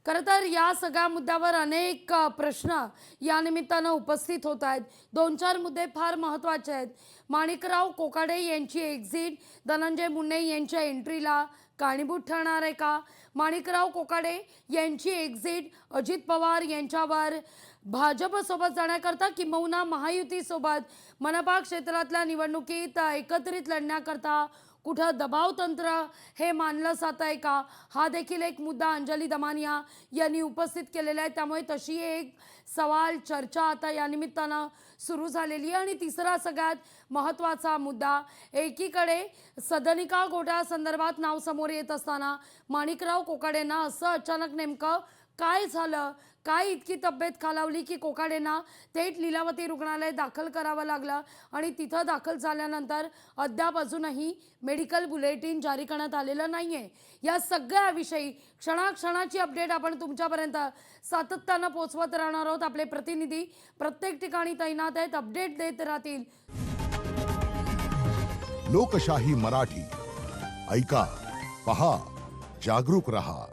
खरं तर या सगळ्या मुद्द्यावर अनेक प्रश्न या निमित्तानं उपस्थित होत आहेत. 2-4 मुद्दे फार महत्त्वाचे आहेत. माणिकराव कोकाटे यांची एक्झिट धनंजय मुंडे यांच्या एंट्रीला कारणीभूत ठरणार आहे का? माणिकराव कोकाटे यांची एक्झिट अजित पवार यांच्यावर भाजपसोबत जाण्याकरता किंबहुना महायुतीसोबत मनपा क्षेत्रातल्या निवडणुकीत एकत्रित लढण्याकरता कुठं दबाव तंत्र हे मानलं जात आहे का? हा देखील एक मुद्दा अंजली दमानिया यांनी उपस्थित केलेला आहे. त्यामुळे तशी एक सवाल चर्चा आता या निमित्तानं सुरू झालेली आहे. आणि तिसरा सगळ्यात महत्त्वाचा मुद्दा, एकीकडे सदनिका घोटाळ्यासंदर्भात नाव समोर येत असताना माणिकराव कोकाटेंना असं अचानक नेमकं काय झालं, काय इतकी तब्येत खालावली की कोकाटेंना थेट लीलावती रुग्णालयात दाखल करावं लागलं आणि तिथं दाखल झाल्यानंतर अद्याप अजूनही मेडिकल बुलेटिन जारी करण्यात आलेलं नाही आहे. या सगळ्याविषयी क्षणाक्षणाची अपडेट आपण तुमच्यापर्यंत सातत्यानं पोचवत राहणार आहोत. आपले प्रतिनिधी प्रत्येक ठिकाणी तैनात आहेत, अपडेट देत राहतील. लोकशाही मराठी ऐका, पहा, जागरूक रहा.